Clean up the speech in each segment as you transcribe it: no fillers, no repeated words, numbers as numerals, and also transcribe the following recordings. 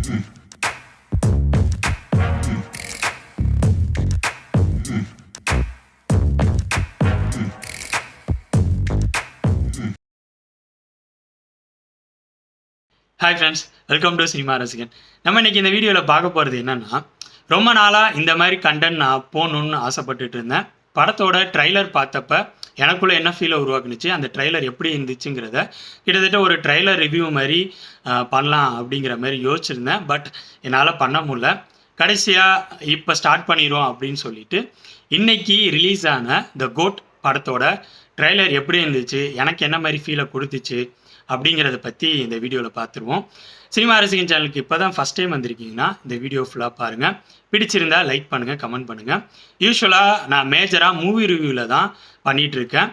Hi friends, welcome to cinema ரசிகன். நம்ம இன்றைக்கி இந்த வீடியோவில் பார்க்க போகிறது என்னென்னா, ரொம்ப நாளாக இந்த மாதிரி கண்டென்ட் நான் போகணுன்னு ஆசைப்பட்டுட்டு இருந்தேன். படத்தோட ட்ரைலர் பார்த்தப்ப எனக்குள்ளே என்ன ஃபீலை உருவாக்குனுச்சு, அந்த ட்ரைலர் எப்படி இருந்துச்சுங்கிறத கிட்டத்தட்ட ஒரு ட்ரைலர் ரிவ்யூ மாதிரி பண்ணலாம் அப்படிங்கிற மாதிரி யோசிச்சுருந்தேன். பட் என்னால் பண்ண முடியல. கடைசியாக இப்போ ஸ்டார்ட் பண்ணிடுவோம் அப்படின்னு சொல்லிட்டு இன்றைக்கி ரிலீஸ் ஆன த கோட் படத்தோட ட்ரைலர் எப்படி இருந்துச்சு, எனக்கு என்ன மாதிரி ஃபீலை கொடுத்துச்சு அப்படிங்கிறத பற்றி இந்த வீடியோவில் பார்த்துருவோம். சினிமா ரசிகன் சேனலுக்கு இப்போ தான் ஃபஸ்ட் டைம் வந்திருக்கீங்கன்னா இந்த வீடியோ ஃபுல்லாக பாருங்கள். பிடிச்சிருந்தால் லைக் பண்ணுங்கள், கமெண்ட் பண்ணுங்கள். யூஸ்வலாக நான் மேஜராக மூவி ரிவ்யூவில் தான் பண்ணிகிட்ருக்கேன்.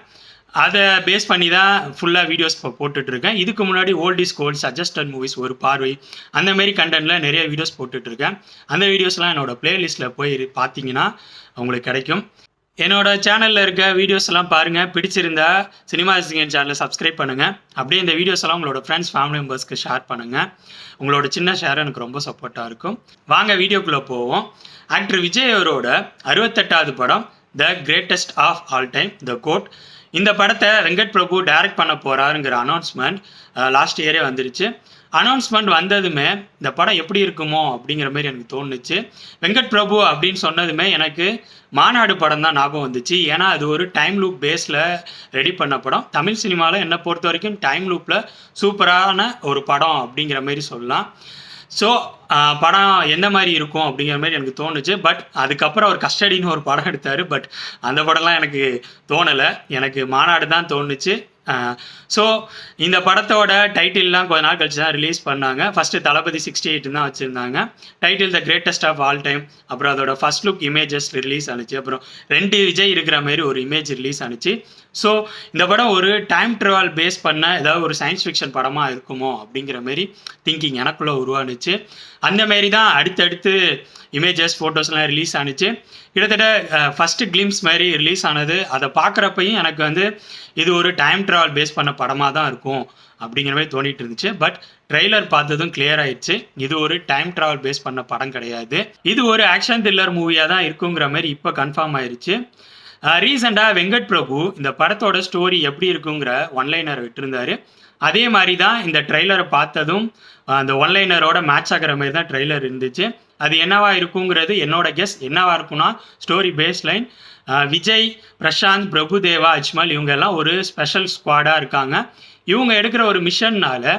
அதை பேஸ் பண்ணி தான் ஃபுல்லாக வீடியோஸ் இப்போ போட்டுட்ருக்கேன். இதுக்கு முன்னாடி old is gold, suggested movies, ஒரு பார்வை, அந்தமாரி கண்டென்ட்டில் நிறைய வீடியோஸ் போட்டுட்ருக்கேன். அந்த வீடியோஸ்லாம் என்னோடய ப்ளேலிஸ்ட்டில் போய் பார்த்தீங்கன்னா உங்களுக்கு கிடைக்கும். என்னோட சேனலில் இருக்க வீடியோஸ் எல்லாம் பாருங்கள். பிடிச்சிருந்தா சினிமா ரசிகன் சேனலை சப்ஸ்கிரைப் பண்ணுங்கள். அப்படியே இந்த வீடியோஸ் எல்லாம் உங்களோட ஃப்ரெண்ட்ஸ், ஃபேமிலி மெம்பர்ஸ்க்கு ஷேர் பண்ணுங்கள். உங்களோட சின்ன ஷேர் எனக்கு ரொம்ப சப்போர்ட்டாக இருக்கும். வாங்க வீடியோக்குள்ளே போவோம். ஆக்டர் விஜய் அவரோட 68வது படம் the greatest of all time, the GOAT. இந்த படத்தை வெங்கட் பிரபு டைரக்ட் பண்ண போகிறாருங்கிற அனௌன்ஸ்மெண்ட் லாஸ்ட் இயரே வந்துருச்சு. அனௌன்ஸ்மெண்ட் வந்ததுமே இந்த படம் எப்படி இருக்குமோ அப்படிங்கிற மாதிரி எனக்கு தோணுச்சு. வெங்கட் பிரபு அப்படின்னு சொன்னதுமே எனக்கு மாநாடு படம் தான் ஞாபகம் வந்துச்சு. ஏன்னா அது ஒரு டைம் லூப் பேஸில் ரெடி பண்ண படம். தமிழ் சினிமாவில் என்னை பொறுத்த வரைக்கும் டைம் லூப்பில் சூப்பரான ஒரு படம் அப்படிங்கிற மாதிரி சொல்லலாம். ஸோ படம் எந்த மாதிரி இருக்கும் அப்படிங்கிற மாதிரி எனக்கு தோணுச்சு. பட் அதுக்கப்புறம் அவர் கஸ்டடின்னு ஒரு படம் எடுத்தார். பட் அந்த படம்லாம் எனக்கு தோணலை. எனக்கு மாநாடு தான் தோணுச்சு. ஸோ இந்த படத்தோட டைட்டில்லாம் கொஞ்ச நாள் கழிச்சு தான் ரிலீஸ் பண்ணாங்க. ஃபஸ்ட்டு தளபதி 68 தான் வச்சுருந்தாங்க. Title the greatest of all time. அப்புறம் அதோட ஃபஸ்ட் லுக் இமேஜஸ் ரிலீஸ் ஆனிச்சு. அப்புறம் 2 விஜய் இருக்கிற மாதிரி ஒரு இமேஜ் ரிலீஸ் ஆனிச்சு. ஸோ இந்த படம் ஒரு டைம் ட்ராவல் பேஸ் பண்ண ஏதாவது ஒரு சயின்ஸ் ஃபிக்ஷன் படமாக இருக்குமோ அப்படிங்கிற மாரி திங்கிங் எனக்குள்ளே உருவானுச்சு. அந்தமாரி தான் அடுத்தடுத்து இமேஜஸ், ஃபோட்டோஸ்லாம் ரிலீஸ் ஆனிச்சு. கிட்டத்தட்ட ஃபஸ்ட்டு கிளிம்ஸ் மாதிரி ரிலீஸ் ஆனது. அதை பார்க்குறப்பையும் எனக்கு வந்து இது ஒரு டைம் ட்ராவல் பேஸ் பண்ண படமாக தான் இருக்கும் அப்படிங்கிற மாதிரி தோண்டிட்டு இருந்துச்சு. பட் ட்ரெய்லர் பார்த்ததும் கிளியர் ஆயிடுச்சு, இது ஒரு டைம் ட்ராவல் பேஸ் பண்ண படம் கிடையாது, இது ஒரு ஆக்ஷன் த்ரில்லர் மூவியாக தான் இருக்குங்கிற மாதிரி இப்போ கன்ஃபார்ம் ஆயிடுச்சு. ரீசெண்டாக வெங்கட் பிரபு இந்த படத்தோட ஸ்டோரி எப்படி இருக்குங்கிற ஒன்லைனர் விட்டுருந்தாரு. அதே மாதிரி தான் இந்த ட்ரெய்லரை பார்த்ததும் அந்த ஒன்லைனரோட மேட்ச் ஆகிற மாதிரி தான் ட்ரெய்லர் இருந்துச்சு. அது என்னவா இருக்குங்கிறது என்னோட கெஸ் என்னவா இருக்குன்னா, story base line Vijay, Prashanth, Prabhudeva, Ajmal இவங்க எல்லாம் ஒரு ஸ்பெஷல் ஸ்குவாடாக இருக்காங்க. இவங்க எடுக்கிற ஒரு மிஷன்னால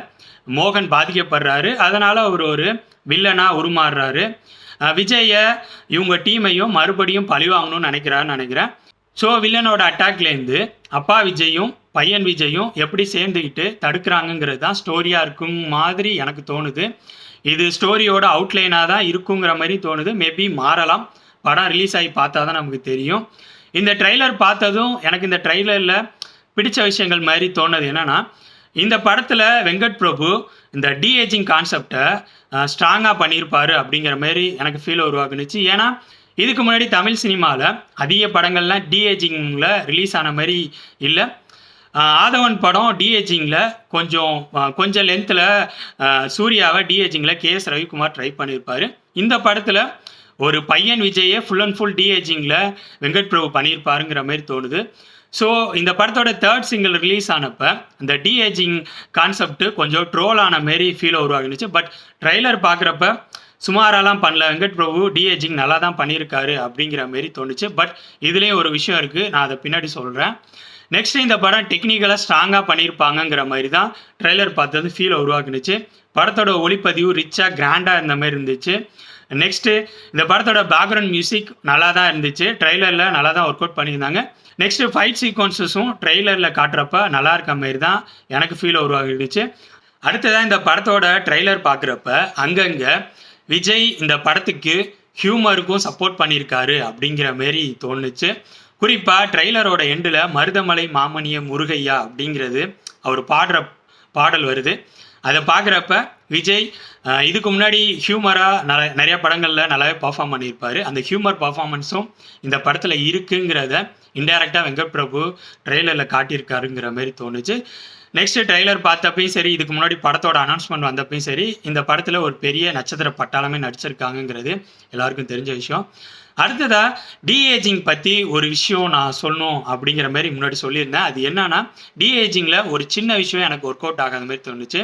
மோகன் பாதிக்கப்படுறாரு. அதனால் அவர் ஒரு வில்லனாக உருமாறுறாரு. விஜயை இவங்க டீமையும் மறுபடியும் பழிவாங்கணும்னு நினைக்கிறேன். ஸோ வில்லனோட அட்டாக்லேருந்து அப்பா விஜயும் பையன் விஜயும் எப்படி சேர்ந்துக்கிட்டு தடுக்கிறாங்கங்கிறது தான் ஸ்டோரியாக இருக்கும் மாதிரி எனக்கு தோணுது. இது ஸ்டோரியோட அவுட்லைனாக தான் இருக்குங்கிற மாதிரி தோணுது. மேபி மாறலாம், படம் ரிலீஸ் ஆகி பார்த்தா தான் நமக்கு தெரியும். இந்த ட்ரெய்லர் பார்த்ததும் எனக்கு இந்த ட்ரெய்லரில் பிடிச்ச விஷயங்கள் மாதிரி தோணுது என்னென்னா, இந்த படத்தில் வெங்கட் பிரபு இந்த டிஏஜிங் கான்செப்டை ஸ்ட்ராங்காக பண்ணியிருப்பார் அப்படிங்கிற மாதிரி எனக்கு ஃபீல் உருவாக்குனுச்சு. ஏன்னா இதுக்கு முன்னாடி தமிழ் சினிமாவில் அதிக படங்கள்லாம் டிஏஜிங்கில் ரிலீஸ் ஆன மாதிரி இல்லை. ஆதவன் படம் டிஏஜிங்கில் கொஞ்சம் லென்த்தில் சூர்யாவை டிஏஜிங்கில் KS ரவிக்குமார் ட்ரை பண்ணியிருப்பார். இந்த படத்தில் ஒரு பையன் விஜயை full and full டிஏஜிங்கில் Venkat Prabhu பண்ணியிருப்பாருங்கிற மாதிரி தோணுது. ஸோ இந்த படத்தோட 3rd சிங்கிள் ரிலீஸ் ஆனப்போ இந்த டிஏஜிங் கான்செப்ட் கொஞ்சம் ட்ரோல் ஆன மாரி ஃபீல் உருவாகினுச்சு. பட் ட்ரைலர் பார்க்குறப்ப சுமாரெல்லாம் பண்ணல, வெங்கட் பிரபு டிஏஜிங் நல்லா தான் பண்ணியிருக்காரு அப்படிங்கிற மாரி தோணுச்சு. பட் இதுலேயும் ஒரு விஷயம் இருக்குது, நான் அதை பின்னாடி சொல்கிறேன். நெக்ஸ்ட் இந்த படம் டெக்னிக்கலாக ஸ்ட்ராங்காக பண்ணியிருப்பாங்கங்கிற மாதிரி தான் ட்ரெய்லர் பார்த்தது ஃபீல் உருவாக்குனுச்சு. படத்தோட ஒளிப்பதிவு ரிச்சாக கிராண்டாக இருந்த மாதிரி இருந்துச்சு. நெக்ஸ்ட்டு இந்த படத்தோட பேக்ரவுண்ட் மியூசிக் நல்லா தான் இருந்துச்சு. ட்ரெய்லரில் நல்லா தான் ஒர்க் அவுட் பண்ணியிருந்தாங்க. நெக்ஸ்ட்டு ஃபைட் சீக்வன்சஸும் ட்ரெய்லரில் காட்டுறப்ப நல்லா இருக்க மாதிரி தான் எனக்கு ஃபீல் உருவாகிடுச்சு. அடுத்ததான் இந்த படத்தோட ட்ரெய்லர் பார்க்குறப்ப அங்கங்கே விஜய் இந்த படத்துக்கு ஹியூமருக்கும் சப்போர்ட் பண்ணியிருக்காரு அப்படிங்கிற மாரி தோணுச்சு. குறிப்பாக ட்ரெய்லரோட எண்டில் மருதமலை மாமணிய முருகையா அப்படிங்கிறது அவர் பாடுற பாடல் வருது. அதை பார்க்குறப்ப விஜய் இதுக்கு முன்னாடி ஹியூமராக நிறைய படங்களில் நல்லாவே பர்ஃபார்ம் பண்ணியிருப்பார். அந்த ஹியூமர் பர்ஃபார்மன்ஸும் இந்த படத்தில் இருக்குங்கிறத இன்டைரக்டாக வெங்கட் பிரபு ட்ரெய்லரில் காட்டியிருக்காருங்கிற மாதிரி தோணுச்சு. நெக்ஸ்ட்டு ட்ரெய்லர் பார்த்தப்பையும் சரி, இதுக்கு முன்னாடி படத்தோட அனௌன்ஸ்மெண்ட் வந்தப்பையும் சரி, இந்த படத்தில் ஒரு பெரிய நட்சத்திர பட்டாளமே நடிச்சிருக்காங்கங்கிறது எல்லாருக்கும் தெரிஞ்ச விஷயம். அடுத்ததாக டிஏஜிங் பற்றி ஒரு விஷயம் நான் சொல்லணும் அப்படிங்கிற மாதிரி முன்னாடி சொல்லியிருந்தேன். அது என்னன்னா, டிஏஜிங்கில் ஒரு சின்ன விஷயம் எனக்கு ஒர்க் அவுட் ஆகாத மாதிரி தோணுச்சு.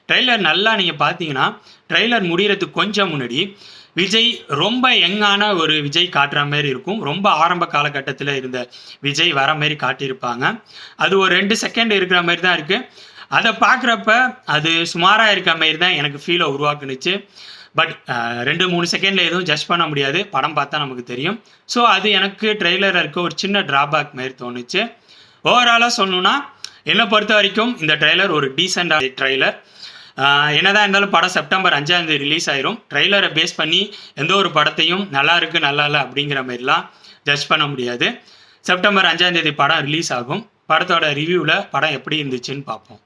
ட்ரெய்லர் நல்லா நீங்கள் பார்த்தீங்கன்னா, ட்ரெய்லர் முடிகிறதுக்கு கொஞ்சம் முன்னாடி விஜய் ரொம்ப யங்கான ஒரு விஜய் காட்டுற மாதிரி இருக்கும். ரொம்ப ஆரம்ப காலகட்டத்தில் இருந்த விஜய் வர மாதிரி காட்டியிருப்பாங்க. அது ஒரு 2 செகண்ட் இருக்கிற மாதிரி தான் இருக்குது. அதை பார்க்குறப்ப அது சுமாராக இருக்க மாதிரி தான் எனக்கு ஃபீலை உருவாக்குனுச்சு. பட் 2-3 செகண்டில் எதுவும் ஜட்ஜ் பண்ண முடியாது, படம் பார்த்தா நமக்கு தெரியும். ஸோ அது எனக்கு ட்ரெய்லரில் இருக்க ஒரு சின்ன ட்ராபேக் மாதிரி தோணுச்சு. ஓவராலாக சொல்லணுன்னா, என்னை பொறுத்த வரைக்கும் இந்த ட்ரெய்லர் ஒரு டீசெண்டாக ட்ரெய்லர். என்னதான் இருந்தாலும் படம் செப்டம்பர் 5 ரிலீஸ் ஆயிரும். ட்ரெய்லரை பேஸ் பண்ணி எந்த ஒரு படத்தையும் நல்லா இருக்குது நல்லா இல்லை அப்படிங்கிற மாதிரிலாம் ஜட்ஜ் பண்ண முடியாது. செப்டம்பர் 5 படம் ரிலீஸ் ஆகும். படத்தோட ரிவ்யூவில் படம் எப்படி இருந்துச்சுன்னு பார்ப்போம்.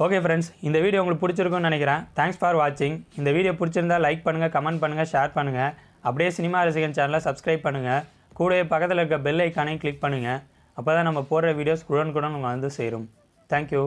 ஓகே ஃப்ரெண்ட்ஸ், இந்த வீடியோ உங்களுக்கு பிடிச்சிருக்குன்னு நினைக்கிறேன். தேங்க்ஸ் ஃபார் வாட்சிங். இந்த வீடியோ பிடிச்சிருந்தா லைக் பண்ணுங்கள், கமெண்ட் பண்ணுங்கள், ஷேர் பண்ணுங்கள். அப்படியே சினிமா ரசிகன் சேனலை சப்ஸ்கிரைப் பண்ணுங்கள். கூடவே பக்கத்தில் இருக்க பெல் ஐக்கானையும் கிளிக் பண்ணுங்கள். அப்போ தான் நம்ம போடுற வீடியோஸ் உடனுக்குடன் வந்து சேரும். தேங்க்யூ.